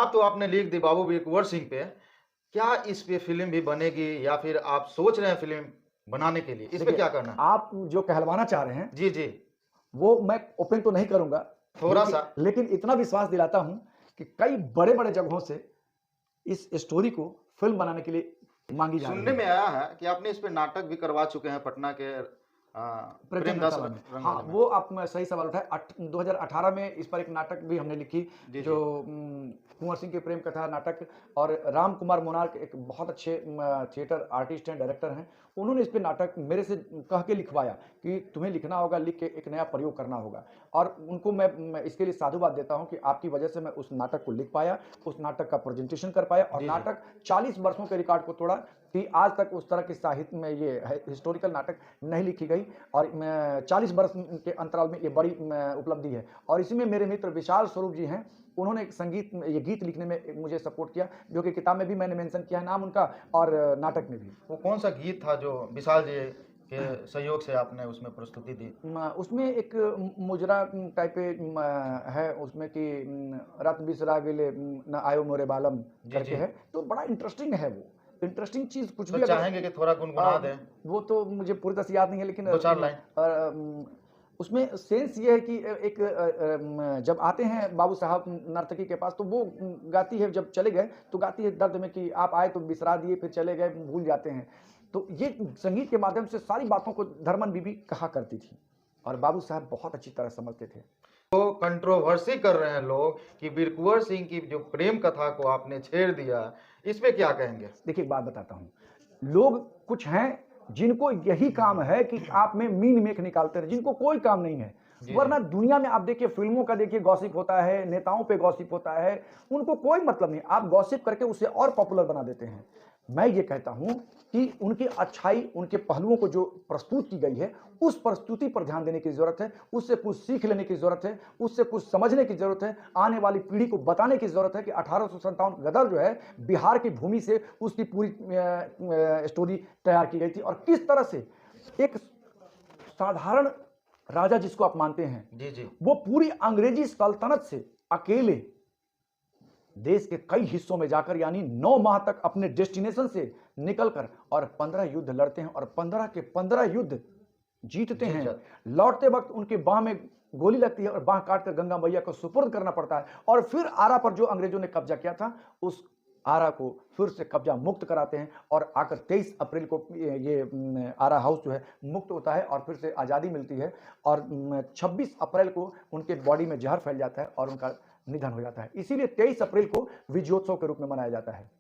बात तो आपने लिख दी बाबू वीर कुंवर सिंह पे, क्या इस पे फ़िल्म भी बनेगी या फिर आप सोच रहे हैं फ़िल्म बनाने के लिए? इस पे देखिए, क्या कहना है? आप जो कहलवाना चाह रहे हैं, जी, जी। वो मैं ओपन तो नहीं करूँगा, लेकिन थोड़ा-सा लेकिन इतना विश्वास दिलाता हूँ कि कई बड़े-बड़े जगहों से इस स्टोरी को फ़िल्म बनाने के लिए माँगी जा रही सुनने में है। आया है कि आपने इस पे नाटक भी करवा चुके हैं पटना के प्रेमचंद प्रेमदास घंटाला में। हाँ, रंगमंच में। वो आप मैं सही सवाल उठाए 2018 में इस पर एक नाटक भी हमने लिखी, जी, जो जी। कुँवर सिंह की प्रेम कथा नाटक, और राम कुमार मोनार्क एक बहुत अच्छे थिएटर आर्टिस्ट हैं, डायरेक्टर हैं। उन्होंने इस पे नाटक मेरे से कह के लिखवाया कि तुम्हें लिखना होगा, लिख के एक नया प्रयोग करना होगा। और उनको मैं इसके लिए साधुवाद देता हूँ कि आपकी वजह से मैं उस नाटक को लिख पाया, उस नाटक का प्रेज़ेंटेशन कर पाया, और जी, जी। नाटक 40 वर्षों के रिकॉर्ड को तोड़ा कि आज तक उस तरह के साहित्य में ये हिस्टोरिकल नाटक नहीं लिखी गई। और 40 वर्ष के अंतराल में ये बड़ी उपलब्धि है। और इसी में मेरे मित्र विशाल स्वरूप जी हैं, उन्होंने एक संगीत ये गीत लिखने में मुझे सपोर्ट किया, जो कि किताब में भी मैंने मेंशन किया है नाम उनका, और नाटक में भी। वो कौन-सा गीत था जो विशाल जी के सहयोग से आपने उसमें प्रस्तुति दी? उसमें एक मुजरा टाइप है उसमें कि रात बिसरा गेले न आयो मोरे बालम जी, करके जी। है, तो बड़ा इंटरेस्टिंग है वो। इंटरेस्टिंग चीज़ कुछ तो भी अगर चाहेंगे कि थोड़ा गुनगुना दें वो तो मुझे पूरी तरह से याद नहीं है, लेकिन 2-4 लाइन? उसमें सेंस ये है कि एक जब आते हैं बाबू साहब नर्तकी के पास, तो वो गाती है, जब चले गए तो गाती है दर्द में कि आप आए तो बिसरा दिए, फिर चले गए, भूल जाते हैं। तो ये संगीत के माध्यम से सारी बातों को धर्मन बीबी कहा करती थी, और बाबू साहब बहुत अच्छी तरह समझते थे। तो कंट्रोवर्सी कर रहे हैं लोग कि वीर कुंवर सिंह की जो प्रेम कथा को आपने छेड़ दिया, इस पे क्या कहेंगे? देखिए, एक बात बताता हूँ, लोग कुछ हैं जिनको यही काम है कि आप में मीन मेख निकालते रहे, जिनको कोई काम नहीं है। जी, जी। वरना दुनिया में आप देखिए, फिल्मों का देखिए गॉसिप होता है, नेताओं पे गॉसिप होता है, उनको कोई मतलब नहीं। आप गॉसिप करके उसे और पॉपुलर बना देते हैं। मैं ये कहता हूं कि उनकी अच्छाई, उनके पहलुओं को जो प्रस्तुत की गई है, उस प्रस्तुति पर ध्यान देने की जरूरत है, उससे कुछ सीख लेने की जरूरत है, उससे कुछ समझने की जरूरत है, आने वाली पीढ़ी को बताने की जरूरत है कि 1857 गदर जो है, बिहार की भूमि से उसकी पूरी स्टोरी तैयार की गई थी, और किस तरह से एक साधारण राजा जिसको आप मानते हैं, जी, जी। वो पूरी अंग्रेजी सल्तनत से अकेले देश के कई हिस्सों में जाकर, यानी 9 माह तक अपने डेस्टिनेशन से निकलकर, और 15 युद्ध लड़ते हैं, और 15 के 15 युद्ध जीतते जीत हैं। जाते। लौटते वक्त उनके बाह में गोली लगती है, और बाह काटकर गंगा मैया को सुपुर्द करना पड़ता है, और फिर आरा पर जो अंग्रेजों ने कब्जा किया था, उस आरा को फिर से कब्जा मुक्त कराते हैं, और आकर 23 अप्रैल को ये आरा हाउस जो है मुक्त होता है, और फिर से आज़ादी मिलती है। और 26 अप्रैल को उनके बॉडी में जहर फैल जाता है, और उनका निधन हो जाता है। इसीलिए 23 अप्रैल को विजयोत्सव के रूप में मनाया जाता है।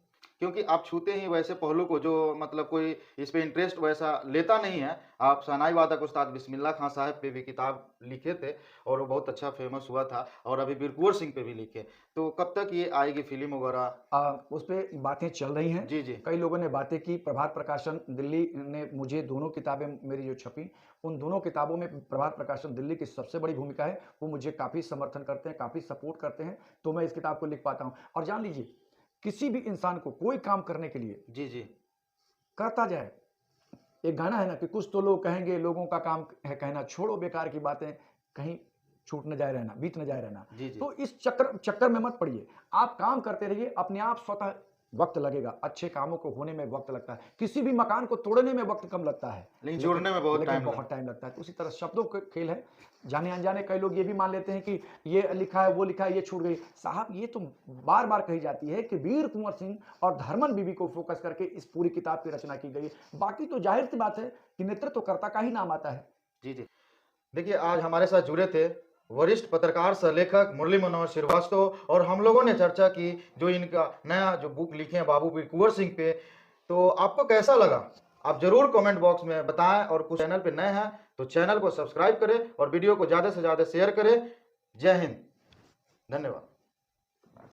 क्योंकि आप छूते ही वैसे पहलू को जो मतलब कोई इस पे इंटरेस्ट वैसा लेता नहीं है। आप शहनाई वादक उस्ताद बिस्मिल्लाह खां साहब पे भी किताब लिखे थे और वो बहुत अच्छा फेमस हुआ था, और अभी वीर कुंवर सिंह पे भी लिखे। तो कब तक ये आएगी फ़िल्म वगैरह? उस पे बातें चल रही हैं। जी, जी। कई लोगों ने बातें की। प्रभात प्रकाशन दिल्ली ने मुझे दोनों किताबें मेरी जो छपी, उन दोनों किताबों में प्रभात प्रकाशन दिल्ली की सबसे बड़ी भूमिका है। वो मुझे काफ़ी समर्थन करते हैं, काफ़ी सपोर्ट करते हैं, तो मैं इस किताब को लिख पाता हूँ। और जान लीजिए, किसी भी इंसान को कोई काम करने के लिए जी, जी। करता जाए। एक गाना है ना कि कुछ तो लोग कहेंगे, लोगों का काम है कहना, छोड़ो बेकार की बातें, कहीं छूट न जाए रहना, बीत न जाए रहना। जी, जी। तो इस चक्कर में मत पड़िए। आप काम करते रहिए, अपने आप स्वतः वक्त लगेगा। अच्छे कामों को होने में वक्त लगता है। किसी भी मकान को तोड़ने में वक्त कम लगता है, लेकिन जोड़ने में बहुत लेकिन टाइम बहुत टाइम लगता है। तो उसी तरह शब्दों का खेल है। जाने अनजाने कई लोग ये भी मान लेते हैं कि ये लिखा है, वो लिखा है, ये छूट गई। साहब, ये तो बार बार कही जाती है कि वीर कुंवर सिंह और धर्मन बीबी को फोकस करके इस पूरी किताब की रचना की गई है। बाकी तो जाहिर सी बात है कि नेतृत्वकर्ता का ही नाम आता है। जी, जी। देखिए, आज हमारे साथ जुड़े थे वरिष्ठ पत्रकार सह लेखक मुरली मनोहर श्रीवास्तव, और हम लोगों ने चर्चा की जो इनका नया जो बुक लिखे हैं बाबू वीर कुंवर सिंह पे। तो आपको कैसा लगा? आप ज़रूर कमेंट बॉक्स में बताएं, और कुछ चैनल पे नए हैं तो चैनल को सब्सक्राइब करें और वीडियो को ज़्यादा से ज़्यादा शेयर करें। जय हिंद, धन्यवाद।